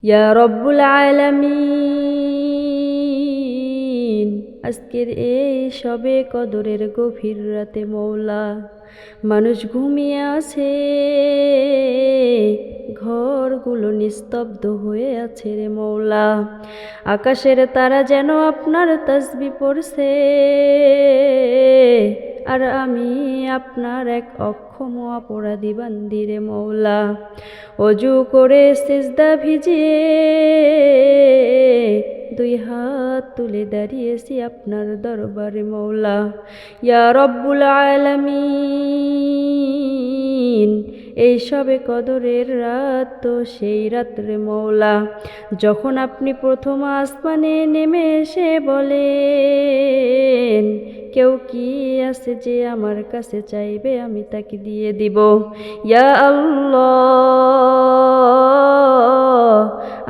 ইয়া রব্বুল আলামিন, আজকের এই সবে কদরের গভীর রাতে মৌলা, মানুষ ঘুমিয়ে আছে, ঘরগুলো নিস্তব্ধ হয়ে আছে রে মৌলা। আকাশের তারা যেন আপনার তাসবিহ পড়ছে, আর আমি আপনার এক অক্ষম অপরাধী বান্দি রে মৌলা। অজু করে সিজদা ভিজিয়ে দুই হাত তুলে দাঁড়িয়েছি আপনার দরবারে মৌলা। ইয়া রব্বুল আলামিন, এই সবে কদরের রাত তো সেই রাত্রে মৌলা, যখন আপনি প্রথম আসমানে নেমে এসে বলেন, কেউ কি আছে যে আমার কাছে চাইবে আমি তাকে দিয়ে দিব। ইয়া আল্লাহ,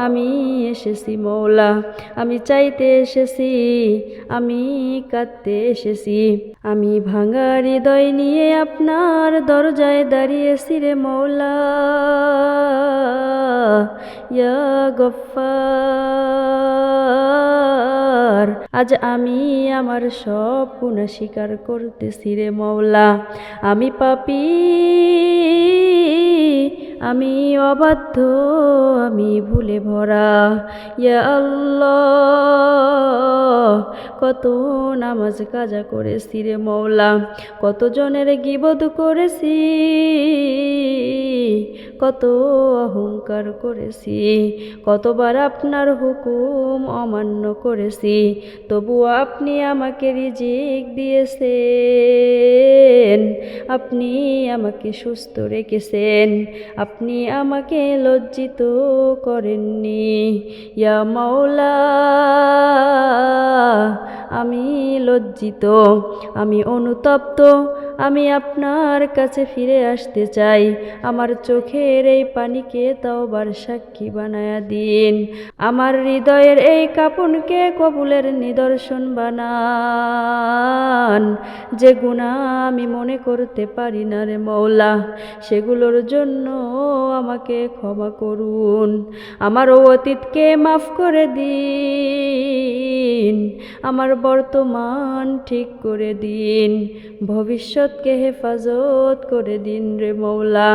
আমি এসেছি মৌলা, আমি চাইতে এসেছি, আমি কাঁদতে এসেছি, আমি ভাঙা হৃদয় নিয়ে আপনার দরজায় দাঁড়িয়েছি রে মৌলা। ইয়া গফফার, আজ আমি আমার সব গুনাহ স্বীকার করতেছি রে মৌলা। আমি পাপী, আমি অবাধ্য, আমি ভুলে ভরা। ইয়া আল্লাহ, কত নামাজ কাজা করেছি রে মৌলা, কত জনের গীবত করেছি, কত অহংকার করেছি, কতবার আপনার হুকুম অমান্য করেছি, তবুও আপনি আমাকে রিজিক দিয়েছেন, আপনি আমাকে সুস্থ রেখেছেন, আপনি আমাকে লজ্জিত করেননি। ইয়া মাওলা, আমি লজ্জিত, আমি অনুতপ্ত, আমি আপনার কাছে ফিরে আসতে চাই। আমার চোখের এই পানিকে তাওবার সাক্ষী বানায়া দিন, আমার হৃদয়ের এই কাঁপনকে কবুলের নিদর্শন বানান। যে গুনাহ আমি মনে করতে পারি না রে মৌলা, সেগুলোর জন্য আমাকে ক্ষমা করুন। আমার অতীতকে মাফ করে দিন, আমার বর্তমান ঠিক করে দিন, ভবিষ্যৎকে হেফাজত করে দিন রে মৌলা।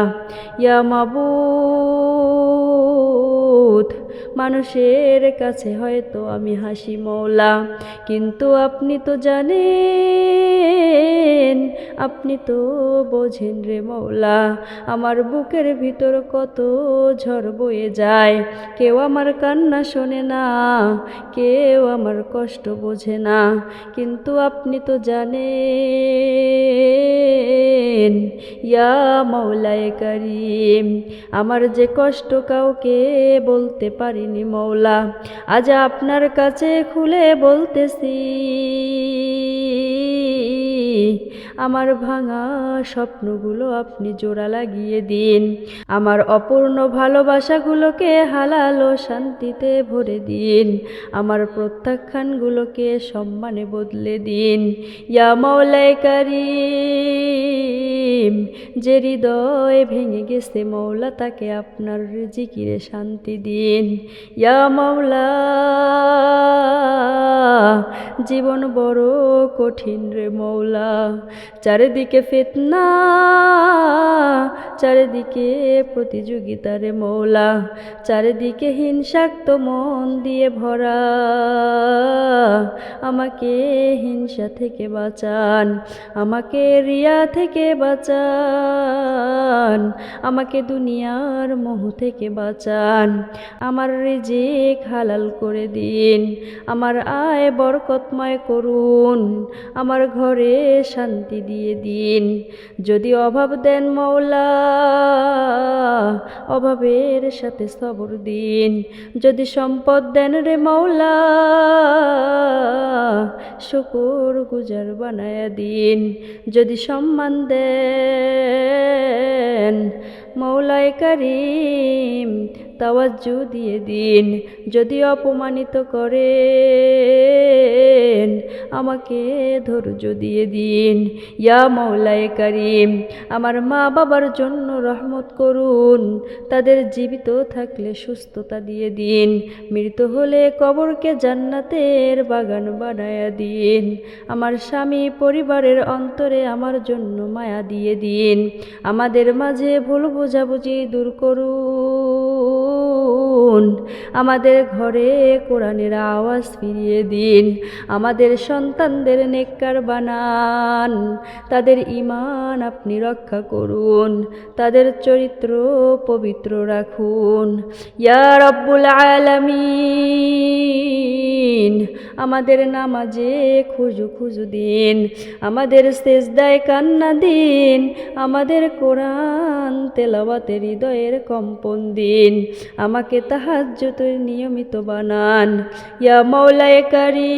ইয়া মাবুদ, মানুষের কাছে হয়তো আমি হাসি মৌলা, কিন্তু আপনি তো জানেন, আপনি তো বোঝেন রে মৌলা। আমার বুকের ভিতর কত ঝড় বয়ে যায়, কেউ আমার কান্না শোনে না, কেউ আমার কষ্ট বোঝে না, কিন্তু আপনি তো জানেন। ইয়া মাওলায়ে কারীম, আমার যে কষ্ট কাউকে বলতে পারিনি মৌলা, আজ আপনার কাছে খুলে বলতেছি। আমার ভাঙা স্বপ্নগুলো আপনি জোড়া লাগিয়ে দিন, আমার অপূর্ণ ভালোবাসাগুলোকে হালাল ও শান্তিতে ভরে দিন, আমার প্রত্যাখ্যানগুলোকে সম্মানে বদলে দিন। ইয়া মাওলায়ে কারীম, যে হৃদয় ভেঙে গেছে মৌলা, তাকে আপনার জিকিরে শান্তি দিন। ইয়া মাওলা, জীবন বড় কঠিন রে মৌলা, চারিদিকে ফিতনা, চারিদিকে প্রতিযোগিতা রে মৌলা, চারিদিকে হিংসাক্ত মন দিয়ে ভরা। আমাকে হিংসা থেকে বাঁচান, আমাকে রিয়া থেকে বাঁচান, আমাকে দুনিয়ার মোহ থেকে বাঁচান, আমার রিজিক হালাল করে দিন, আমার আয় বরকতময় করুন, আমার ঘরে শান্তি দিয়ে দিন। যদি অভাব দেন মৌলা, অভাবের সাথে সবর দিন, যদি সম্পদ দেন রে মৌলা, শুকর গুজার বানায়া দিন, যদি সম্মান দেন মৌলায়ে কারীম, তাওয়াজ্জু দিয়ে দিন। যদি অপমানিত করেন আমাকে ধৈর্য দিয়ে দিন। ইয়া মাওলায়ে কারীম, আমার মা বাবার জন্য রহমত করুন, তাদের জীবিত থাকলে সুস্থতা দিয়ে দিন, মৃত হলে কবরকে জান্নাতের বাগান বানায়া দিন। আমার স্বামী পরিবারের অন্তরে আমার জন্য মায়া দিয়ে দিন। আমাদের মাঝে ভুল বোঝাবুঝি দূর করুন। আমাদের ঘরে কোরআনের আওয়াজ ফিরিয়ে দিন। আমাদের সন্তানদের নেককার বানান। তাদের ঈমান আপনি রক্ষা করুন, তাদের চরিত্র পবিত্র রাখুন। ইয়া রব্বুল আলামিন, আমাদের নামাজে খুজু দিন, আমাদের সেজদায় কান্না দিন, আমাদের কোরআন তেলাওয়াতে হৃদয়ের কম্পন দিন। আমাকে তাহাজ্জুদের নিয়মিত বানান। ইয়া মাওলায়ে কারীম,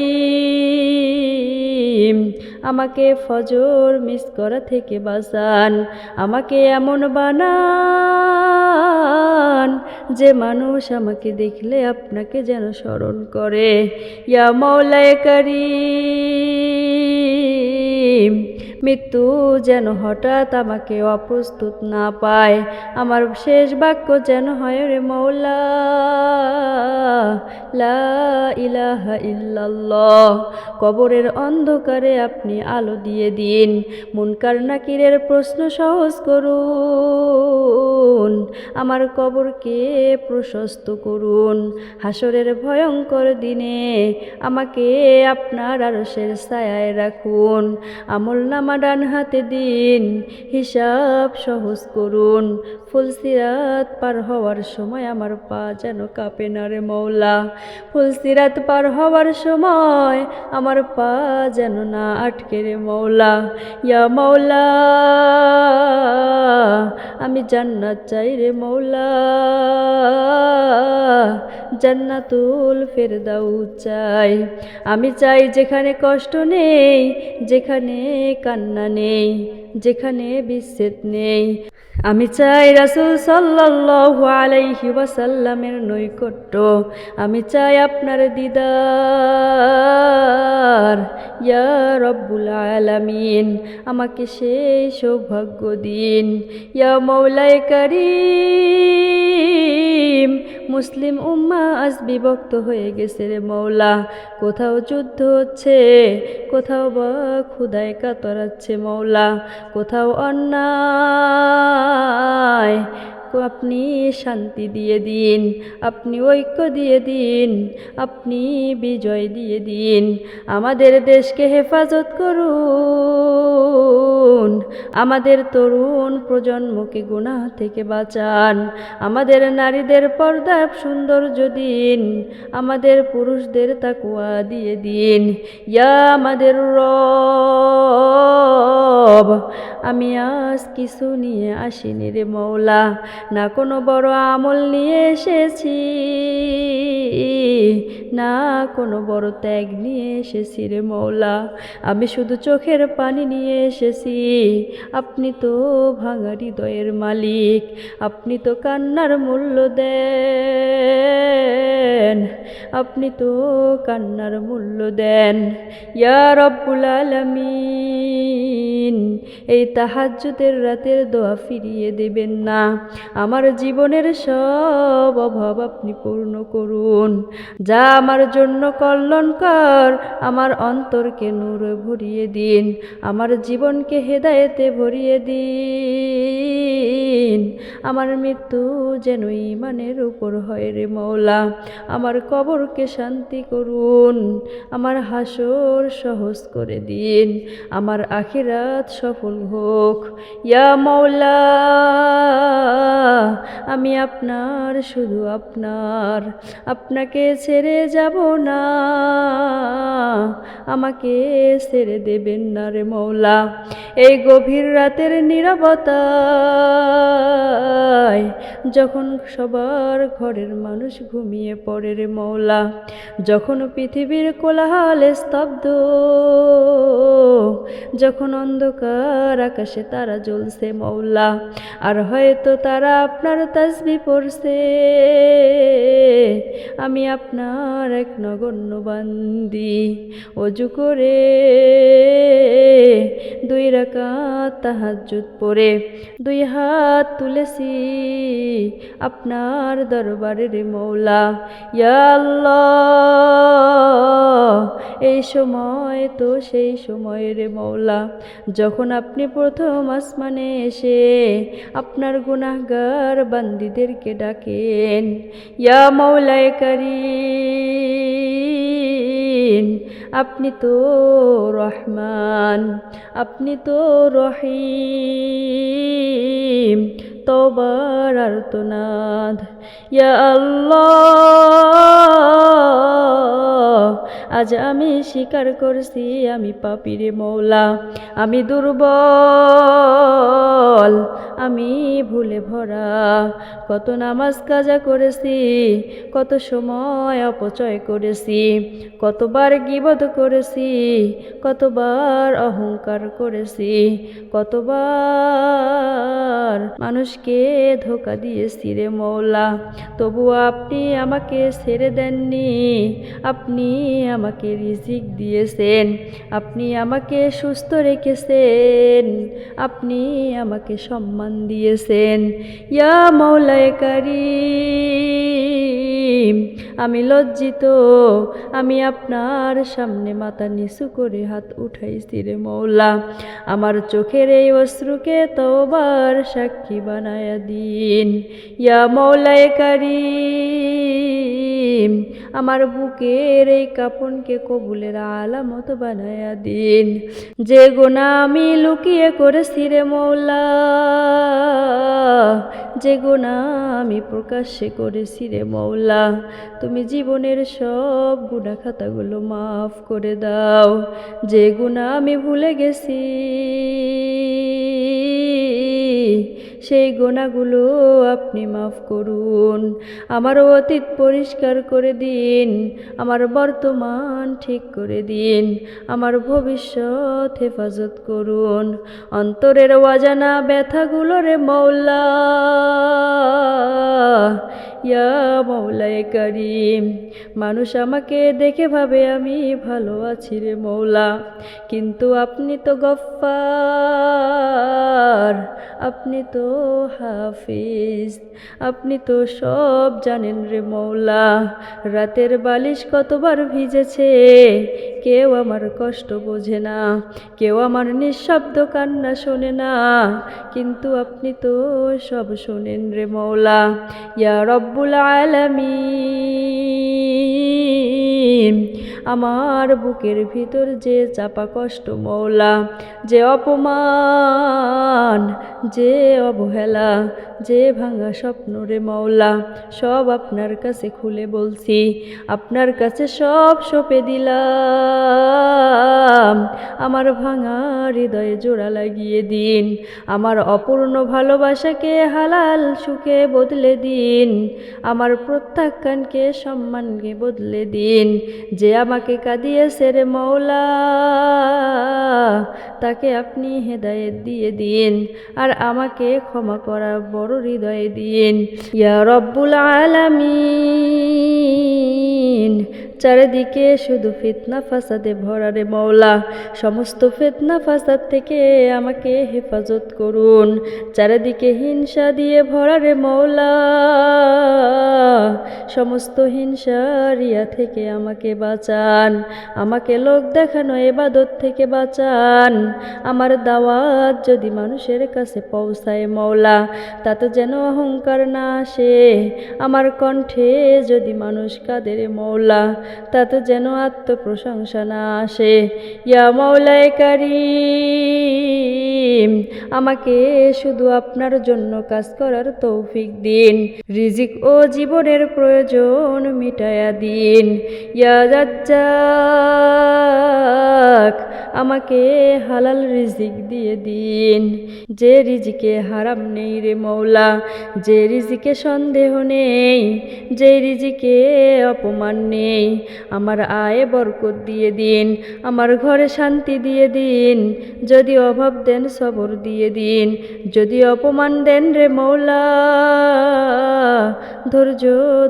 আমাকে ফজর মিস করা থেকে বাঁচান। আমাকে এমন বানান যে মানুষ আমাকে দেখলে আপনাকে যেন স্মরণ করে। ইয়া মাওলায়ে কারীম, মৃত্যু যেন হঠাৎ আমাকে অপ্রস্তুত না পায়। আমার শেষ বাক্য যেন হয়, রে মৌলা লা ইলাহা ইল্লাল্লাহ। কবরের অন্ধকারে আপনি আলো দিয়ে দিন। মুনকার নাকিরের প্রশ্ন সহজ করুন। আমার কবরকে প্রশস্ত করুন। হাসরের ভয়ঙ্কর দিনে আমাকে আপনার আরশের ছায়ায় রাখুন। আমলনামা ডান হাতে দিন, হিসাব সহজ করুন। ফুলসিরাত পার হওয়ার সময় আমার পা যেন কাঁপে না রে মৌলা। ফুলসিরাত পার হওয়ার সময় আমার পা যেন না আটকে রে মৌলা। ইয়া মৌলা, আমি জান্নাত চাই রে মৌলা, জান্নাতুল ফেরদাউস চাই। আমি চাই যেখানে কষ্ট নেই, যেখানে কান্না নেই, যেখানে বিচ্ছেদ নেই। আমি চাই রাসূল সাল্লাল্লাহু আলাইহি ওয়াসাল্লামের নৈকট্য। আমি চাই আপনার দিদার। ইয়া রব্বুল আলামিন, আমাকে সেই সৌভাগ্য দিন। ইয়া মাওলায়ে কারীম, মুসলিম উম্মাহ আজ বিভক্ত হয়ে গেছে রে মৌলা। কোথাও যুদ্ধ হচ্ছে, কোথাও বা ক্ষুধায় কাতরাচ্ছে মৌলা, কোথাও অন্যায়। আপনি শান্তি দিয়ে দিন, আপনি ঐক্য দিয়ে দিন, আপনি বিজয় দিয়ে দিন। আমাদের দেশকে হেফাজত করুন। আমাদের তরুণ প্রজন্মকে গুনাহ থেকে বাঁচান। আমাদের নারীদের পর্দা সৌন্দর্য দিন। আমাদের পুরুষদের তাকওয়া দিয়ে দিন। ইয়া আমাদের রব, আমি আজ কিছু নিয়ে আসিনি রে মৌলা, না কোনো বড় আমল নিয়ে এসেছি, না কোনো বড় ত্যাগ নিয়ে এসেছি রে মৌলা। আমি শুধু চোখের পানি নিয়ে এসেছি। আপনি তো ভাঙা হৃদয়ের মালিক, আপনি তো কান্নার মূল্য দেন, আপনি তো কান্নার মূল্য দেন। ইয়া রব্বুল আলামিন, এই তাহাজ্জুদের রাতের দোয়া ফিরিয়ে দেবেন না। আমার জীবনের সব অভাব আপনি পূর্ণ করুন। যা আমার জন্য কল্যাণকর, আমার অন্তরকে নূরে ভরিয়ে দিন। আমার জীবনকে হেদায়েতে ভরিয়ে দিন। আমার মৃত্যু যেন ঈমানের উপর হয় রে মৌলা। আমার কবরকে শান্তি করুন। আমার হাসর সহজ করে দিন। আমার আখিরাত সফল হোক। ইয়া মৌলা, আমি আপনার, শুধু আপনার, আপনাকে ছেড়ে যাব না। আমাকে ছেড়ে দেবেন না রে মৌলা। এই গভীর রাতের নীরবতায় যখন সবার ঘরের মানুষ ঘুমিয়ে পড়ে রে মৌলা, যখন পৃথিবীর কোলাহলে স্তব্ধ, যখন অন্ধকার আকাশে তারা জ্বলছে মৌলা, আর হয়তো তারা আপনার তাসবিহ পড়ছে। আমি আপনার এক নগণ্য বান্দি, অজু করে 2 রাকাত তাহাজ্জুদ পড়ে 2 হাত তুলেছি আপনার দরবারে রে মৌলা। ইয়া আল্লাহ, এই সময় তো সেই সময় রে মৌলা, যখন আপনি প্রথম আসমানে এসে আপনার গুনাহগার বান্দীদেরকে ডাকেন, ইয়া মৌলায়ে কারীম, আপনি তো রহমান, আপনি তো রহিম, তওবার আর্তনাদ। ইয়া আল্লাহ, আজ আমি স্বীকার করছি আমি পাপী রে মৌলা, আমি দুর্বল, আমি ভুলে ভরা। কত নামাজ কাজা করেছি, কত সময় অপচয় করেছি, কতবার গীবত করেছি, কতবার অহংকার করেছি, কতবার মানুষকে ধোঁকা দিয়েছি রে মৌলা। তবু আপনি আমাকে ছেড়ে দেননি, আপনি আমাকে রিজিক দিয়েছেন, আপনি আমাকে সুস্থ রেখেছেন, আপনি আমাকে সম্মান দিয়েছেন। ইয়া মৌলায়ে কারীম, আমি লজ্জিত, আমি আপনার সামনে মাথা নিচু করে হাত উঠাইছি রে মৌলা। আমার চোখের এই অশ্রুকে তওবার সাক্ষী বানায়া দিন। ইয়া মৌলায়ে কারীম, আমার বুকের এই কাপনকে কবুলের আলামত বানায়া দিন। যে গুনাহ আমি লুকিয়ে করেছি রে মৌলা, যে গুনাহ আমি প্রকাশ্যে করেছি রে মৌলা, তুমি জীবনের সব গুনাহ খাতাগুলো মাফ করে দাও। যে গুনাহ আমি ভুলে গেছি, সেই গুনাহগুলো আপনি মাফ করুন। আমার অতীত পরিষ্কার করে দিন, আমার বর্তমান ঠিক করে দিন, আমার ভবিষ্যৎ হেফাজত করুন। অন্তরের অজানা ব্যথাগুলো রে মৌলা, ইয়া মৌলায়ে কারীম, মানুষ আমাকে দেখে ভাবে আমি ভালো আছি রে মৌলা, কিন্তু আপনি তো গফফার, আপনি তো হাফিজ, আপনি তো সব জানেন রে মৌলা। রাতের বালিশ কতবার ভিজেছে, কেউ আমার কষ্ট বোঝে না, কেউ আমার নিঃশব্দ কান্না শোনে না, কিন্তু আপনি তো সব শোনেন রে মৌলা। ইয়া রব্বুল আলামিন, আমার বুকের ভিতর যে চাপা কষ্ট মৌলা, যে অপমান, যে অবহেলা, যে ভাঙা স্বপ্ন রে মৌলা, সব আপনার কাছে খুলে বলছি, আপনার কাছে সব সঁপে দিলাম। আমার ভাঙা হৃদয়ে জোড়া লাগিয়ে দিন, আমার অপূর্ণ ভালোবাসাকে হালাল সুখে বদলে দিন, আমার প্রত্যাখ্যানকে সম্মানকে বদলে দিন। যে আমাকে কাঁদিয়েছে রে মৌলা, তাকে আপনি হেদায়েত দিয়ে দিন, আর আমাকে ক্ষমা করার বড় হৃদয় দিন। ইয়া রব্বুল আলামিন, চারিদিকে শুধু ফিতনা ফাসাদে ভরা রে মৌলা, সমস্ত ফিতনা ফাসাদ থেকে আমাকে হেফাজত করুন। চারিদিকে হিংসা দিয়ে ভরা রে মৌলা, সমস্ত হিংসা রিয়া থেকে আমাকে বাঁচান, আমাকে লোক দেখানো ইবাদত থেকে বাঁচান। আমার দাওয়াত যদি মানুষের কাছে পৌঁছায় মৌলা, তাতে যেন অহংকার না আসে। আমার কণ্ঠে যদি মানুষ কাঁদে রে মৌলা, তাতে যেন আত্মপ্রশংসা না আসে। ইয়া মৌলায়ে কারীম, আমাকে শুধু আপনার জন্য কাজ করার তৌফিক দিন, রিজিক ও জীবনের প্রয়োজন মিটায়া দিন। ইয়া রাজ্জাক, আমাকে হালাল রিজিক দিয়ে দিন, যে রিজিকে হারাম নেই রে মৌলা, যে রিজিকে সন্দেহ নেই, যে রিজিকে অপমান নেই, আমার আয়ে বরকত দিয়ে দিন, আমার ঘরে শান্তি দিয়ে দিন। যদি অভাব দেন সবর দিয়ে দিন, যদি অপমান দেন রে মৌলা ধৈর্য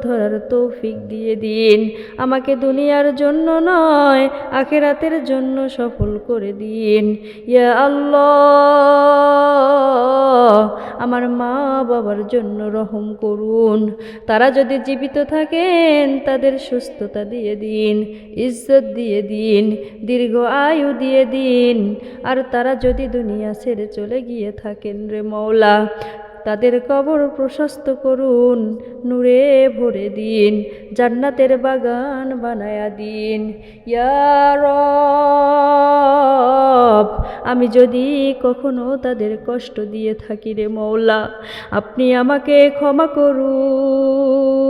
ধরার তৌফিক দিয়ে দিন। আমাকে দুনিয়ার জন্য নয় আখিরাতের জন্য সফল করে দিন। ইয়া আল্লাহ, আমার মা বাবার জন্য রহম করুন। তারা যদি জীবিত থাকেন তাদের সুস্থতা দিয়ে দিন, ইজ্জত দিয়ে দিন, দীর্ঘ আয়ু দিয়ে দিন। আর তারা যদি দুনিয়া ছেড়ে চলে গিয়ে থাকেন রে মৌলা, তাদের কবর প্রশস্ত করুন, নূরে ভরে দিন, জান্নাতের বাগান বানায়া দিন। ইয়া রব, আমি যদি কখনো তাদের কষ্ট দিয়ে থাকি রে মৌলা, আপনি আমাকে ক্ষমা করুন,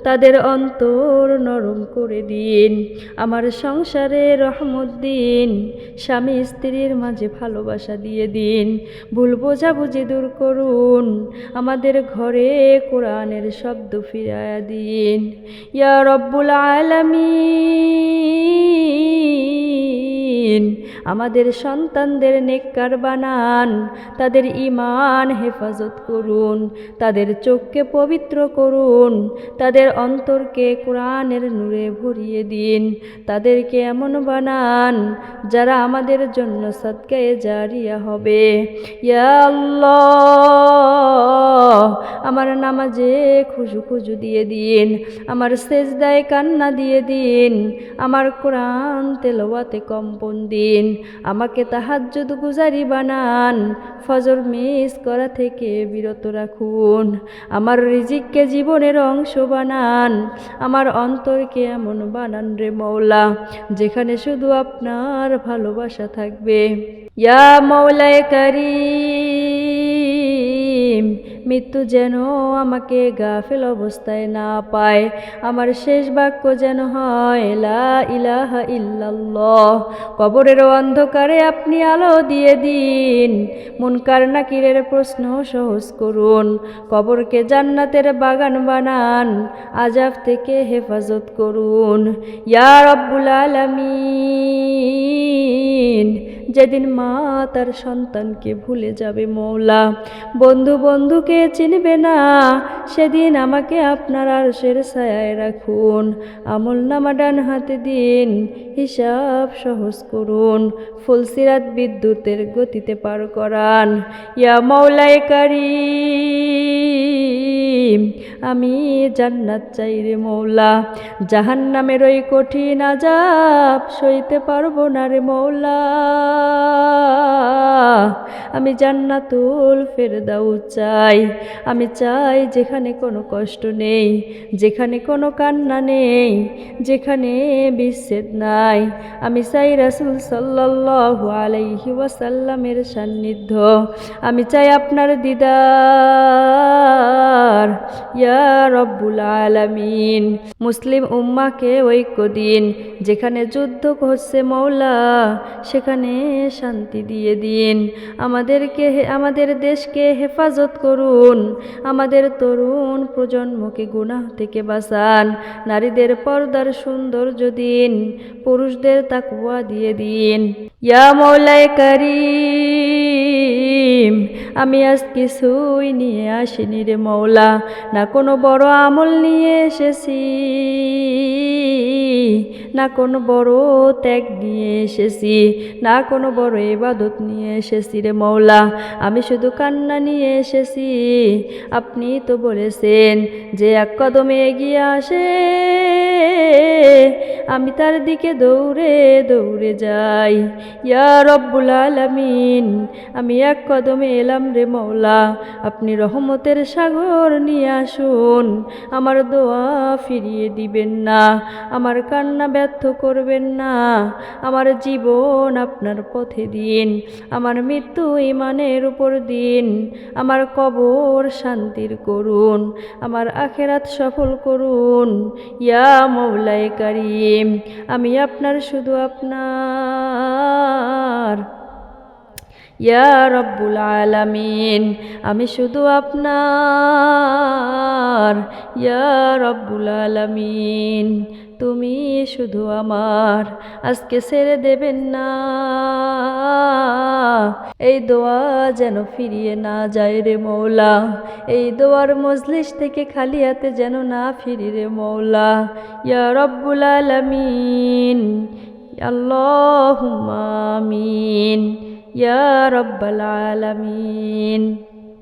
তাদের অন্তর নরম করে দিন, আমার সংসারে রহমত দিন, স্বামী স্ত্রীর মাঝে ভালোবাসা দিয়ে দিন, ভুল বোঝাবুঝি দূর করুন, আমাদের ঘরে কোরআনের শব্দ ফিরায়া দিন। ইয়া রব্বুল আলামিন, আমাদের সন্তানদের নেককার বানান, তাদের ঈমান হেফাজত করুন, তাদের চোখকে পবিত্র করুন, তাদের অন্তরকে কোরআনের নূরে ভরিয়ে দিন, তাদেরকে এমন বানান যারা আমাদের জন্য সাদকায়ে জারিয়া হবে। ইয়া আল্লাহ, আমার নামাজে খুশু দিয়ে দিন, আমার সেজদায় কান্না দিয়ে দিন, আমার কোরআন তেলাওয়াতে কম্পন দিন, আমাকে তাহাজ্জুদ গুজারি বানান, ফজর মিস করা থেকে বিরত রাখুন, আমার রিজিককে জীবনের অংশ বানান, আমার অন্তরকে এমন বানান রে মৌলা যেখানে শুধু আপনার ভালোবাসা থাকবে। ইয়া মৌলায়ে কারীম, মৃত্যু যেন আমাকে গাফেল অবস্থায় না পায়, আমার শেষ বাক্য যেন হয় লা ইলাহা ইল্লাল্লাহ। কবরের অন্ধকারে আপনি আলো দিয়ে দিন, মুনকার নাকিরের প্রশ্ন সহজ করুন, কবরকে জান্নাতের বাগান বানান, আযাব থেকে হেফাজত করুন। ইয়া রব্বুল আলামিন, যেদিন মা তার সন্তানকে ভুলে যাবে মৌলা, বন্ধু বন্ধুকে চিনবে না, সেদিন আমাকে আপনার আরশের ছায়ায় রাখুন, আমলনামা ডান হাতে দিন, হিসাব সহজ করুন, ফুলসিরাত বিদ্যুতের গতিতে পার করান। ইয়া মৌলায়ে কারীম, আমি জান্নাত চাই রে মৌলা, জাহান্নামের ওই কঠিন আযাব সইতে পারবো না রে মৌলা, আমি জান্নাতুল ফেরদাউস চাই, আমি চাই যেখানে কোনো কষ্ট নেই, যেখানে কোনো কান্না নেই, যেখানে বিচ্ছেদ নাই, আমি চাই রাসূল সাল্লাল্লাহু আলাইহি ওয়াসাল্লামের সান্নিধ্য, আমি চাই আপনার দিদার। ইয়া রব্বুল আলামিন, মুসলিম উম্মাহকে ঐক্য দিন, যেখানে যুদ্ধ হচ্ছে মৌলা সেখানে শান্তি দিয়ে দিন, আমাদের দেশকে হেফাজত করুন, আমাদের তরুণ প্রজন্মকে গুনাহ থেকে বাঁচান, নারীদের পর্দার সৌন্দর্য দিন, পুরুষদের তাকওয়া দিয়ে দিন। ইয়া মৌলায়ে কারীম, আমি আজ কিছুই নিয়ে আসিনি রে মৌলা, না কোনো বড় আমল নিয়ে এসেছি, না কোনো বড় ত্যাগ নিয়ে এসেছি, না কোনো বড় ইবাদত নিয়ে এসেছি রে মৌলা, আমি শুধু কান্না নিয়ে এসেছি। আপনি তো বলেছেন যে এক কদমে এগিয়ে আসে আমি তার দিকে দৌড়ে দৌড়ে যাই। ইয়া রব্বুল আলামিন, আমি এক কদমে এলাম রে মৌলা, আপনি রহমতের সাগর নিয়ে আসুন, আমার দোয়া ফিরিয়ে দিবেন না, আমার কান্না ব্যর্থ করবেন না, আমার জীবন আপনার পথে দিন, আমার মৃত্যু ঈমানের উপর দিন, আমার কবর শান্তির করুন, আমার আখিরাত সফল করুন। ইয়া মৌলায়ে কারীম, আমি আপনার, শুধু আপনার। ইয়া রব্বুল আলামিন, আমি শুধু আপনার। আমার, ইয়া রব্বুল আলামিন। তুমি শুধু আমার, আজকে ছেড়ে দেবেন না। এই দোয়া যেন ফিরিয়ে না যায় রে মৌলা, এই দোয়ার মজলিস থেকে খালি হাতে যেন না ফিরি রে মৌলা, ইয়া রব্বুল আলামিন। আল্লাহুম্মা আমিন, ইয়া রব্বাল আলামিন।